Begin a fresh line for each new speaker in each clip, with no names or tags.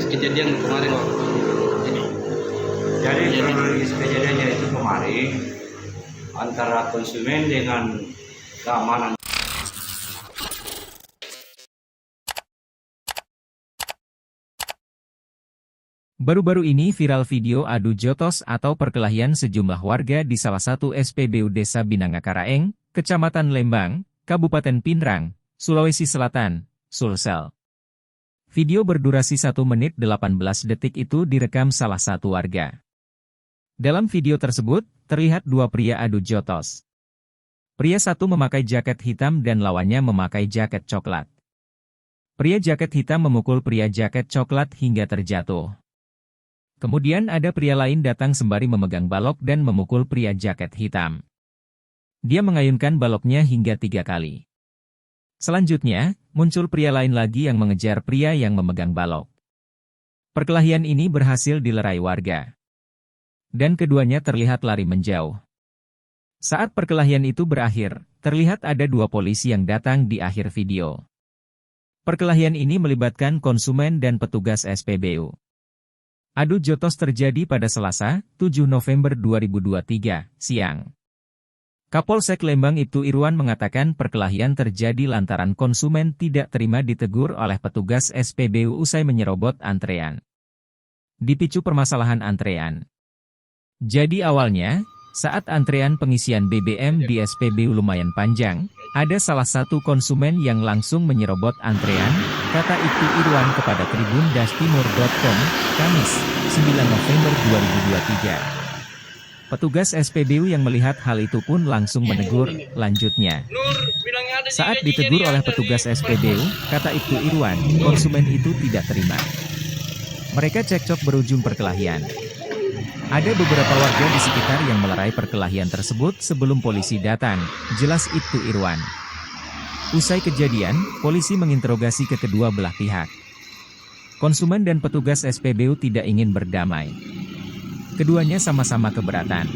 kejadian kemarin waktu ini.
Jadi kronologis kejadiannya itu kemarin antara konsumen dengan keamanan.
Baru-baru ini viral video adu jotos atau perkelahian sejumlah warga di salah satu SPBU Desa Binanga Karaeng, Kecamatan Lembang, Kabupaten Pinrang, Sulawesi Selatan, Sulsel. Video berdurasi 1 menit 18 detik itu direkam salah satu warga. Dalam video tersebut, terlihat dua pria adu jotos. Pria satu memakai jaket hitam dan lawannya memakai jaket coklat. Pria jaket hitam memukul pria jaket coklat hingga terjatuh. Kemudian ada pria lain datang sembari memegang balok dan memukul pria jaket hitam. Dia mengayunkan baloknya hingga 3 kali. Selanjutnya, muncul pria lain lagi yang mengejar pria yang memegang balok. Perkelahian ini berhasil dilerai warga. Dan keduanya terlihat lari menjauh. Saat perkelahian itu berakhir, terlihat ada 2 polisi yang datang di akhir video. Perkelahian ini melibatkan konsumen dan petugas SPBU. Adu jotos terjadi pada Selasa, 7 November 2023, siang. Kapolsek Lembang Ibtu Irwan mengatakan perkelahian terjadi lantaran konsumen tidak terima ditegur oleh petugas SPBU usai menyerobot antrean. Dipicu permasalahan antrean. Jadi awalnya, saat antrean pengisian BBM di SPBU lumayan panjang, ada salah satu konsumen yang langsung menyerobot antrean, kata Ibtu Irwan kepada tribun-timur.com, Kamis, 9 November 2023. Petugas SPBU yang melihat hal itu pun langsung menegur, lanjutnya. Saat ditegur oleh petugas SPBU, kata Ibtu Irwan, konsumen itu tidak terima. Mereka cekcok berujung perkelahian. Ada beberapa warga di sekitar yang melerai perkelahian tersebut sebelum polisi datang, jelas Ibtu Irwan. Usai kejadian, polisi menginterogasi ke kedua belah pihak. Konsumen dan petugas SPBU tidak ingin berdamai. Keduanya sama-sama keberatan.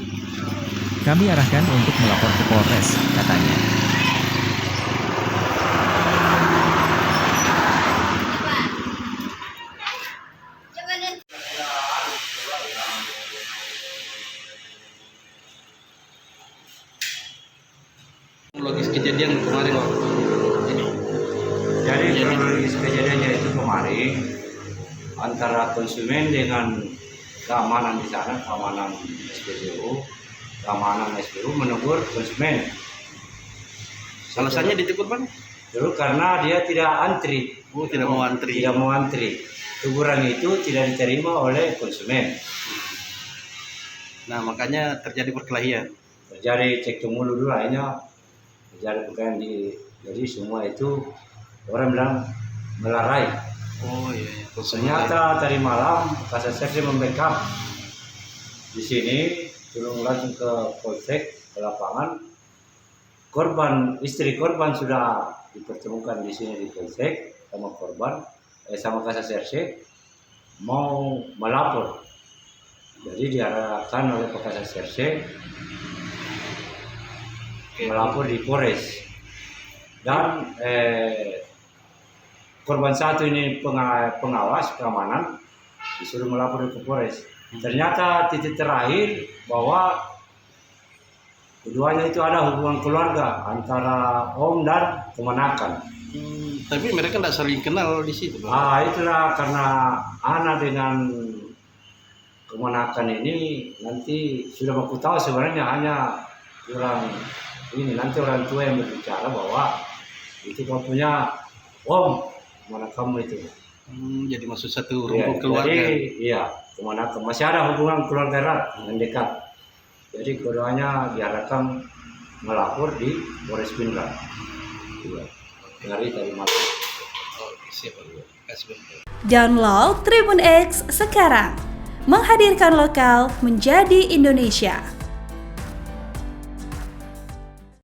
Kami arahkan untuk melapor ke Polres, katanya.
Logis kejadian kemarin waktu ini.
Jadi kronologis kejadiannya itu kemarin antara konsumen dengan keamanan di sana, keamanan SPBU menegur konsumen.
Alasannya ditegur Bang?
Dulu karena dia tidak antri.
Oh, tidak mau antri.
Tidak mau antri. Teguran itu tidak diterima oleh konsumen.
Nah, makanya terjadi perkelahian.
Terjadi cek mulu dulu akhirnya terjadi perkelahian jadi semua itu orang bilang melerai.
Oh iya.
Ternyata tadi malam Kasat Serse membackup di sini, turun langsung ke polsek ke lapangan. Istri korban sudah dipertemukan di sini di polsek sama korban, sama Kasat Serse mau melapor. Jadi diarahkan oleh Pak Kasat Serse melapor di Polres. Dan korban satu ini pengawas keamanan disuruh melapor ke Polres. Ternyata titik terakhir bahwa keduanya itu ada hubungan keluarga antara om dan kemenakan.
Tapi mereka tidak saling kenal di situ.
Itulah karena anak dengan kemenakan ini nanti sudah aku tahu sebenarnya hanya orang ini, nanti orang tua yang berbicara bahwa itu kamu punya om mana kamu itu.
Jadi maksud satu rumpun keluarga.
Iya, kemana masih ada hubungan keluarga erat yang dekat. Jadi keduanya diharapkan melapor di Polres Pinrang. Dari malam.
Siap. Kasih.
Download Tribun X sekarang, menghadirkan lokal menjadi Indonesia.